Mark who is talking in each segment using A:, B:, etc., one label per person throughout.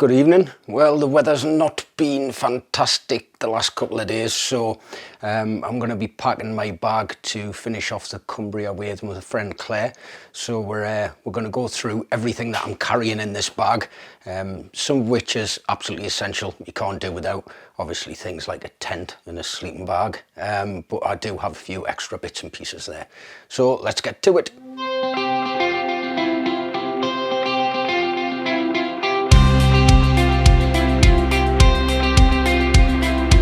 A: Good evening. Well, the weather's not been fantastic the last couple of days, so I'm going to be packing my bag to finish off the Cumbria with a friend Claire. So we're going to go through everything that I'm carrying in this bag, some of which is absolutely essential. You can't do without, obviously, things like a tent and a sleeping bag, but I do have a few extra bits and pieces there. So let's get to it.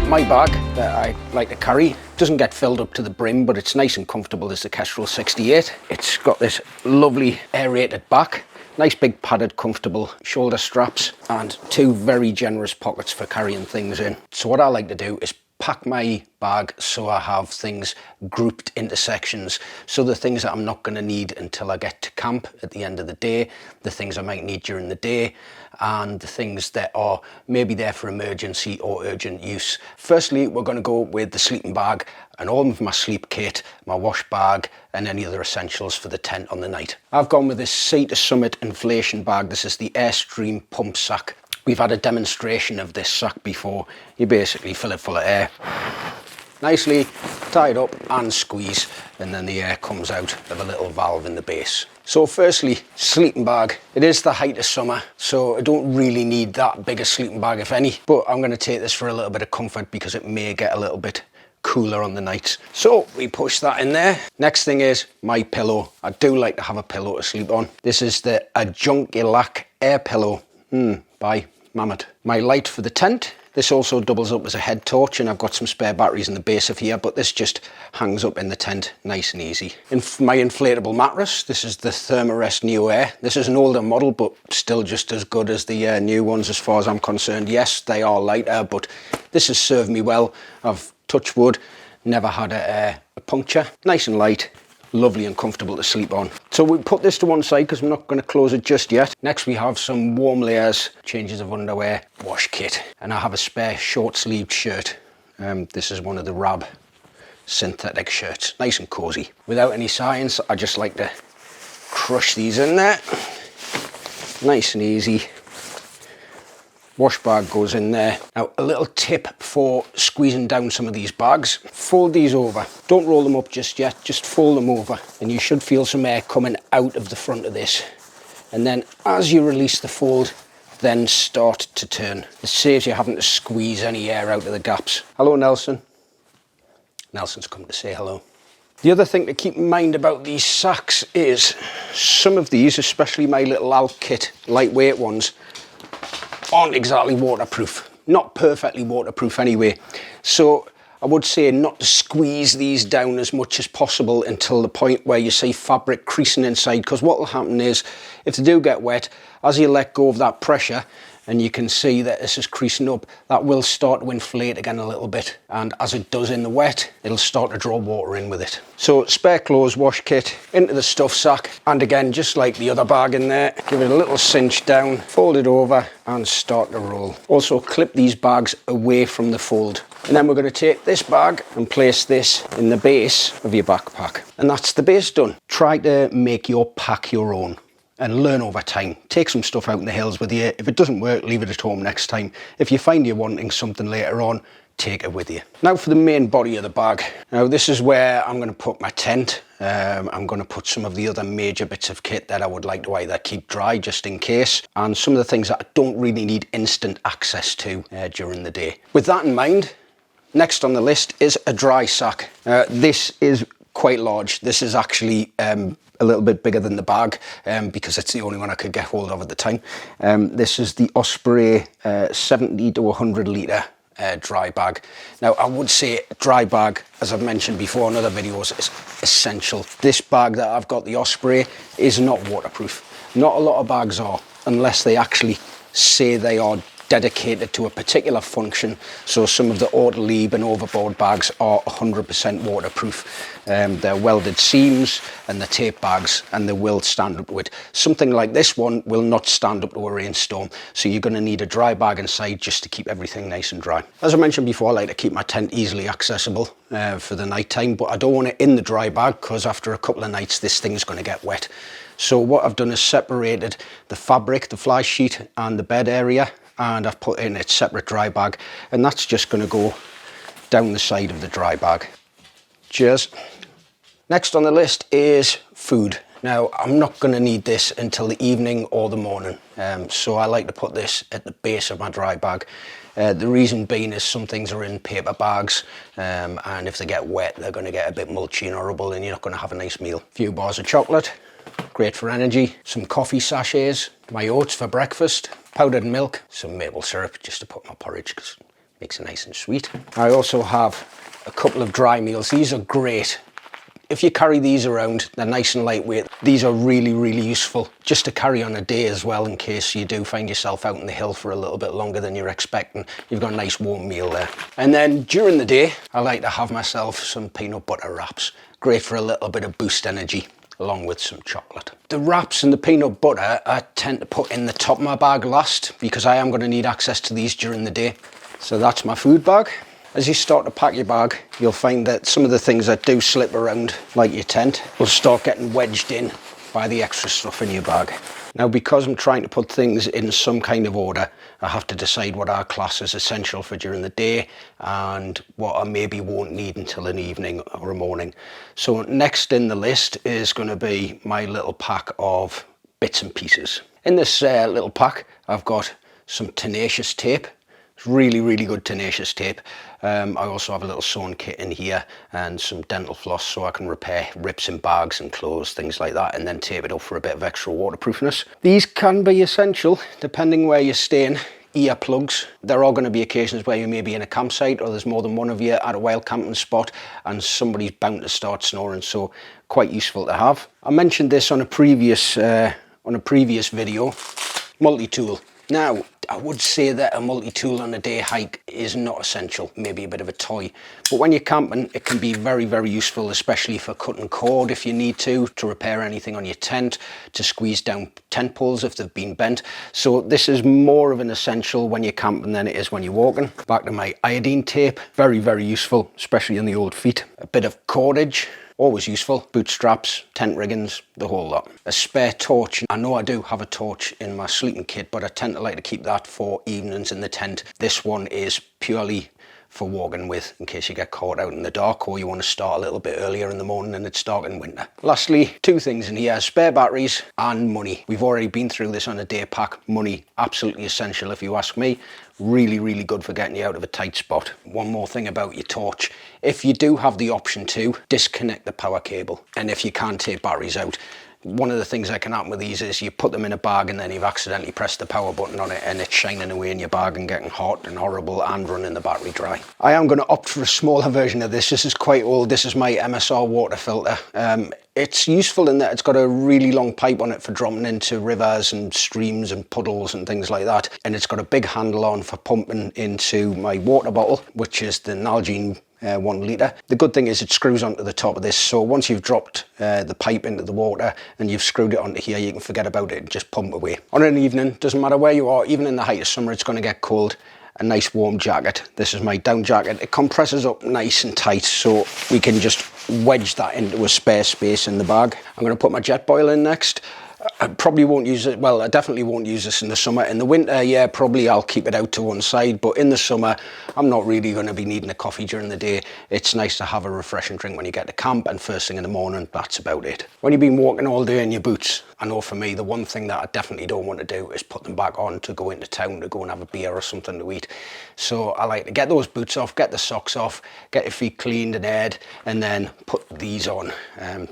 A: My bag that I like to carry doesn't get filled up to the brim, but it's nice and comfortable as the Kestrel 68. It's got this lovely aerated back, nice big padded comfortable shoulder straps, and two very generous pockets for carrying things in. So what I like to do is pack my bag so I have things grouped into sections. So the things that I'm not going to need until I get to camp at the end of the day, the things I might need during the day, and the things that are maybe there for emergency or urgent use. Firstly, we're going to go with the sleeping bag and all of my sleep kit, my wash bag, and any other essentials for the tent on the night. I've gone with this Sea to Summit inflation bag. This is the Airstream pump sack. We've had a demonstration of this sack before. You basically fill it full of air, nicely tied up and squeeze, and then the air comes out of a little valve in the base. So firstly, sleeping bag. It is the height of summer, so I don't really need that big a sleeping bag, if any, but I'm going to take this for a little bit of comfort because it may get a little bit cooler on the nights. So we push that in there. Next thing is my pillow. I do like to have a pillow to sleep on. This is the Ajunculac Air Pillow by Mammoth. My light for the tent. This also doubles up as a head torch, and I've got some spare batteries in the base of here, but this just hangs up in the tent nice and easy. My inflatable mattress. This is the Thermarest Neo Air. This is an older model, but still just as good as the new ones as far as I'm concerned. Yes, they are lighter, but this has served me well. I've, touched wood, never had a puncture. Nice and light. Lovely and comfortable to sleep on. So we put this to one side because I'm not going to close it just yet. Next we have some warm layers, changes of underwear, wash kit, and I have a spare short sleeved shirt. This is one of the Rab synthetic shirts, nice and cozy. Without any science, I just like to crush these in there, nice and easy. Wash bag goes in there. Now, a little tip for squeezing down some of these bags. Fold these over. Don't roll them up just yet, just fold them over. And you should feel some air coming out of the front of this. And then as you release the fold, then start to turn. It saves you having to squeeze any air out of the gaps. Hello, Nelson. Nelson's come to say hello. The other thing to keep in mind about these sacks is some of these, especially my little Alp kit, lightweight ones, aren't exactly waterproof, not perfectly waterproof anyway. So I would say not to squeeze these down as much as possible until the point where you see fabric creasing inside, because what will happen is if they do get wet, as you let go of that pressure and you can see that this is creasing up, that will start to inflate again a little bit, and as it does in the wet, it'll start to draw water in with it. So spare clothes, wash kit into the stuff sack, and again, just like the other bag in there, give it a little cinch down, fold it over and start to roll. Also clip these bags away from the fold, and then we're going to take this bag and place this in the base of your backpack, and that's the base done. Try to make your pack your own and learn over time. Take some stuff out in the hills with you. If it doesn't work, leave it at home next time. If you find you're wanting something later on, take it with you. Now for the main body of the bag. Now this is where I'm going to put my tent. I'm going to put some of the other major bits of kit that I would like to either keep dry just in case, and some of the things that I don't really need instant access to during the day. With that in mind, next on the list is a dry sack. This is quite large. This is actually a little bit bigger than the bag because it's the only one I could get hold of at the time. This is the Osprey 70 to 100 litre dry bag. Now I would say dry bag, as I've mentioned before in other videos, is essential. This bag that I've got, the Osprey, is not waterproof. Not a lot of bags are, unless they actually say they are dedicated to a particular function. So some of the Autoliv and Overboard bags are 100% waterproof. They're welded seams and the tape bags, and they will stand up to it. Something like this one will not stand up to a rainstorm, so you're going to need a dry bag inside just to keep everything nice and dry. As I mentioned before, I like to keep my tent easily accessible for the night time, but I don't want it in the dry bag because after a couple of nights this thing's going to get wet. So what I've done is separated the fabric, the fly sheet and the bed area, and I've put in its separate dry bag, and that's just going to go down the side of the dry bag. Cheers. Next on the list is food. Now, I'm not going to need this until the evening or the morning, so I like to put this at the base of my dry bag. The reason being is some things are in paper bags, and if they get wet, they're going to get a bit mulchy and horrible, and you're not going to have a nice meal. A few bars of chocolate, great for energy, some coffee sachets, my oats for breakfast, powdered milk, some maple syrup just to put in my porridge because it makes it nice and sweet. I also have a couple of dry meals. These are great. If you carry these around, they're nice and lightweight. These are really, really useful just to carry on a day as well, in case you do find yourself out in the hill for a little bit longer than you're expecting. You've got a nice warm meal there. And then during the day, I like to have myself some peanut butter wraps. Great for a little bit of boost energy, along with some chocolate. The wraps and the peanut butter I tend to put in the top of my bag last, because I am going to need access to these during the day. So that's my food bag. As you start to pack your bag, you'll find that some of the things that do slip around, like your tent, will start getting wedged in by the extra stuff in your bag. Now, because I'm trying to put things in some kind of order, I have to decide what I class as essential for during the day and what I maybe won't need until an evening or a morning. So next in the list is going to be my little pack of bits and pieces. In this little pack, I've got some tenacious tape. Really, really good tenacious tape. I also have a little sewn kit in here and some dental floss so I can repair rips in bags and clothes, things like that, and then tape it up for a bit of extra waterproofness. These can be essential depending where you're staying. Earplugs. There are going to be occasions where you may be in a campsite or there's more than one of you at a wild camping spot and somebody's bound to start snoring, so quite useful to have. I mentioned this on a previous video. Multi-tool. Now, I would say that a multi-tool on a day hike is not essential, maybe a bit of a toy. But when you're camping, it can be very, very useful, especially for cutting cord if you need to repair anything on your tent, to squeeze down tent poles if they've been bent. So this is more of an essential when you're camping than it is when you're walking. Back to my iodine tape, very, very useful, especially on the old feet. A bit of cordage. Always useful. Boot straps, tent riggings, the whole lot. A spare torch. I know I do have a torch in my sleeping kit, but I tend to like to keep that for evenings in the tent. This one is purely for walking with, in case you get caught out in the dark or you want to start a little bit earlier in the morning and it's dark in winter. Lastly, two things in here: spare batteries and money. We've already been through this on a day pack. Money, absolutely essential if you ask me. Really, really good for getting you out of a tight spot. One more thing about your torch: if you do have the option to, disconnect the power cable. And if you can't take batteries out, one of the things that can happen with these is you put them in a bag and then you've accidentally pressed the power button on it and it's shining away in your bag and getting hot and horrible and running the battery dry. I am going to opt for a smaller version of this. This is quite old. This is my MSR water filter. It's useful in that it's got a really long pipe on it for dropping into rivers and streams and puddles and things like that. And it's got a big handle on for pumping into my water bottle, which is the Nalgene 1 litre. The good thing is it screws onto the top of this, so once you've dropped the pipe into the water and you've screwed it onto here, you can forget about it and just pump away. On an evening, doesn't matter where you are, even in the height of summer, it's going to get cold. A nice warm jacket. This is my down jacket. It compresses up nice and tight, so we can just wedge that into a spare space in the bag. I'm going to put my jet boil in next. I probably won't use it, well, I definitely won't use this in the summer. In the winter, yeah, probably I'll keep it out to one side, but in the summer, I'm not really going to be needing a coffee during the day. It's nice to have a refreshing drink when you get to camp, and first thing in the morning, that's about it. When you've been walking all day in your boots, I know for me, the one thing that I definitely don't want to do is put them back on to go into town to go and have a beer or something to eat. So I like to get those boots off, get the socks off, get your feet cleaned and aired, and then put these on.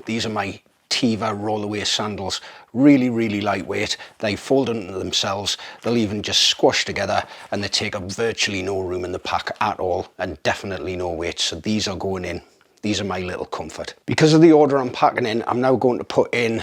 A: These are my Teva rollaway sandals. Really, really lightweight. They fold into themselves. They'll even just squash together and they take up virtually no room in the pack at all, and definitely no weight. So these are going in. These are my little comfort. Because of the order I'm packing in, I'm now going to put in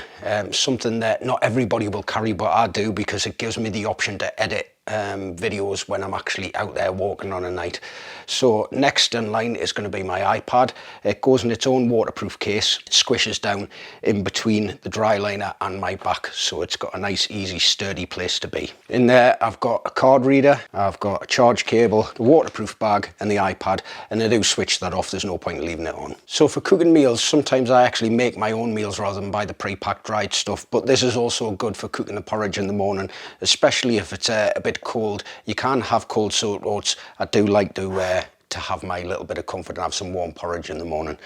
A: something that not everybody will carry, but I do, because it gives me the option to edit videos when I'm actually out there walking on a night. So next in line is going to be my iPad. It goes in its own waterproof case. It squishes down in between the dry liner and my back, so it's got a nice, easy, sturdy place to be. In there, I've got a card reader, I've got a charge cable, the waterproof bag and the iPad, and I do switch that off. There's no point in leaving it on. So for cooking meals, sometimes I actually make my own meals rather than buy the pre-packed dried stuff, but this is also good for cooking the porridge in the morning, especially if it's a bit bit cold. You can have cold soaked oats. I do like to have my little bit of comfort and have some warm porridge in the morning.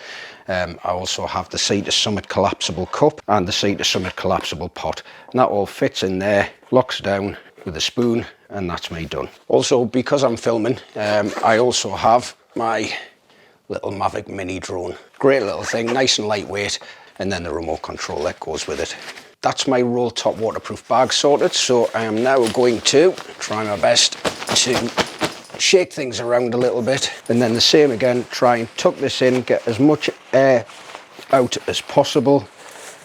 A: I also have the Sea to Summit collapsible cup and the Sea to Summit collapsible pot. And that all fits in there, locks down with a spoon, and that's me done. Also, because I'm filming, I also have my little Mavic Mini drone. Great little thing, nice and lightweight, and then the remote control that goes with it. That's my roll top waterproof bag sorted, so I am now going to try my best to shake things around a little bit, and then the same again, try and tuck this in, get as much air out as possible,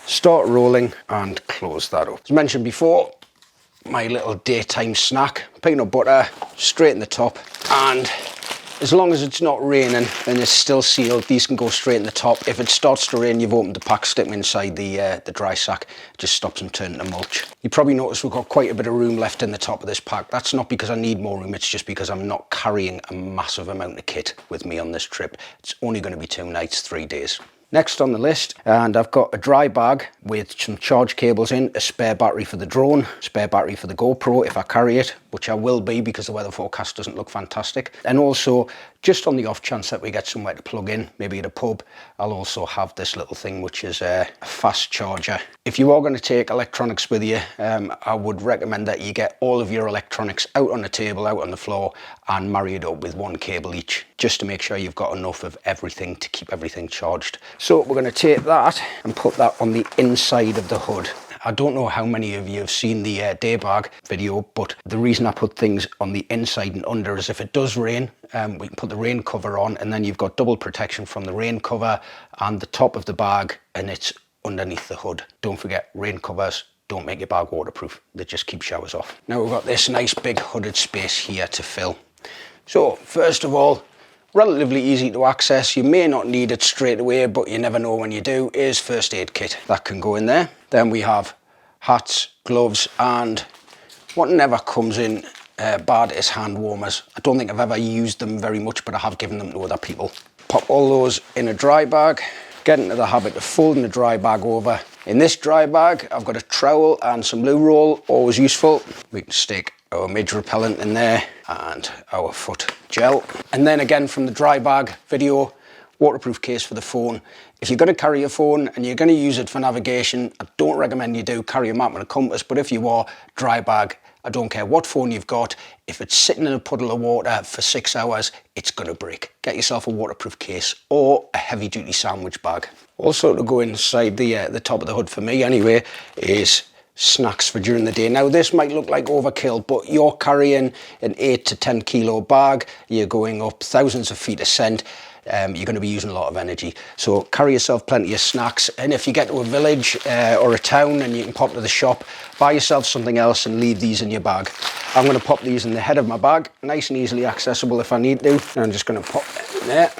A: start rolling and close that up. As mentioned before, my little daytime snack, peanut butter straight in the top, and as long as it's not raining and it's still sealed, these can go straight in the top. If it starts to rain, you've opened the pack, stick them inside the dry sack. It just stops them turning to mulch. You probably notice we've got quite a bit of room left in the top of this pack. That's not because I need more room, it's just because I'm not carrying a massive amount of kit with me on this trip. It's only going to be 2 nights, 3 days. Next on the list, and I've got a dry bag with some charge cables in, a spare battery for the drone, spare battery for the GoPro if I carry it, which I will be because the weather forecast doesn't look fantastic. And also, just on the off chance that we get somewhere to plug in, maybe at a pub, I'll also have this little thing which is a fast charger. If you are going to take electronics with you, I would recommend that you get all of your electronics out on the table, out on the floor, and marry it up with 1 cable each, just to make sure you've got enough of everything to keep everything charged. So we're going to take that and put that on the inside of the hood. I don't know how many of you have seen the day bag video, but the reason I put things on the inside and under is if it does rain, we can put the rain cover on, and then you've got double protection from the rain cover and the top of the bag, and it's underneath the hood. Don't forget, rain covers don't make your bag waterproof. They just keep showers off. Now we've got this nice big hooded space here to fill. So first of all, relatively easy to access. You may not need it straight away, but you never know when you do, is first aid kit. That can go in there. Then we have hats, gloves, and what never comes in bad is hand warmers. I don't think I've ever used them very much, but I have given them to other people. Pop all those in a dry bag. Get into the habit of folding the dry bag over. In this dry bag, I've got a trowel and some loo roll, always useful. We can stick our midge repellent in there and our foot gel. And then again from the dry bag video, waterproof case for the phone. If you're going to carry your phone and you're going to use it for navigation, I don't recommend you do carry a map and a compass, but if you are, dry bag. I don't care what phone you've got, if it's sitting in a puddle of water for 6 hours, it's going to break. Get yourself a waterproof case or a heavy duty sandwich bag. Also to go inside the top of the hood for me anyway is snacks for during the day. Now this might look like overkill, but you're carrying an 8 to 10 kilo bag, you're going up thousands of feet ascent, you're going to be using a lot of energy. So carry yourself plenty of snacks, and if you get to a village or a town and you can pop to the shop, buy yourself something else and leave these in your bag. I'm going to pop these in the head of my bag, nice and easily accessible if I need to. And I'm just going to pop them in there.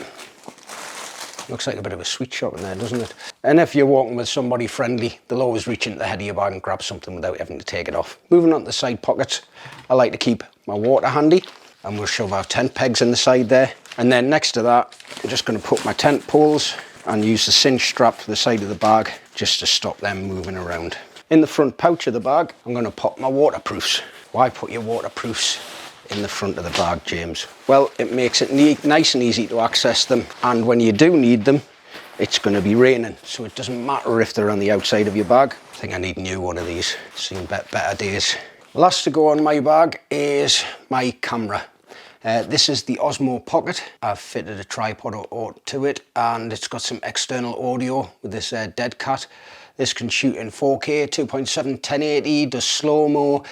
A: Looks like a bit of a sweet shop in there, doesn't it? And if you're walking with somebody friendly, they'll always reach into the head of your bag and grab something without having to take it off. Moving on to the side pockets, I like to keep my water handy, and we'll shove our tent pegs in the side there. And then next to that, I'm just going to put my tent poles and use the cinch strap to the side of the bag just to stop them moving around. In the front pouch of the bag, I'm going to pop my waterproofs. Why put your waterproofs in the front of the bag, James? Well, it makes it nice and easy to access them, and when you do need them, it's going to be raining, so it doesn't matter if they're on the outside of your bag. I think I need a new one of these. Seen better days. Last to go on my bag is my camera. This is the Osmo Pocket. I've fitted a tripod to it, and it's got some external audio with this dead cat. This can shoot in 4K, 2.7, 1080, does slow-mo,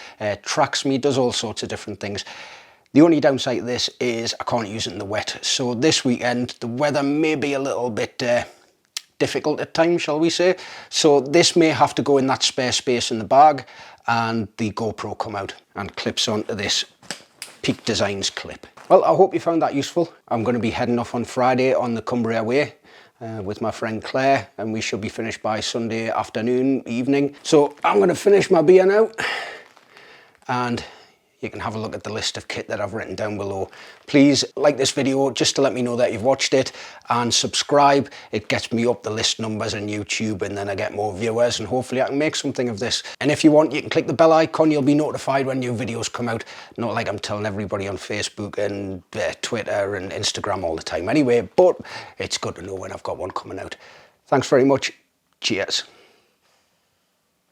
A: tracks me, does all sorts of different things. The only downside to this is I can't use it in the wet. So this weekend, the weather may be a little bit difficult at times, shall we say. So this may have to go in that spare space in the bag, and the GoPro come out and clips onto this Peak Designs clip. Well, I hope you found that useful. I'm going to be heading off on Friday on the Cumbria Way with my friend Claire, and we should be finished by Sunday afternoon, evening. So I'm going to finish my beer now, and you can have a look at the list of kit that I've written down below. Please like this video just to let me know that you've watched it, and subscribe. It gets me up the list numbers on YouTube, and then I get more viewers, and hopefully I can make something of this. And if you want, you can click the bell icon. You'll be notified when new videos come out. Not like I'm telling everybody on Facebook and Twitter and Instagram all the time anyway, but it's good to know when I've got one coming out. Thanks very much. Cheers.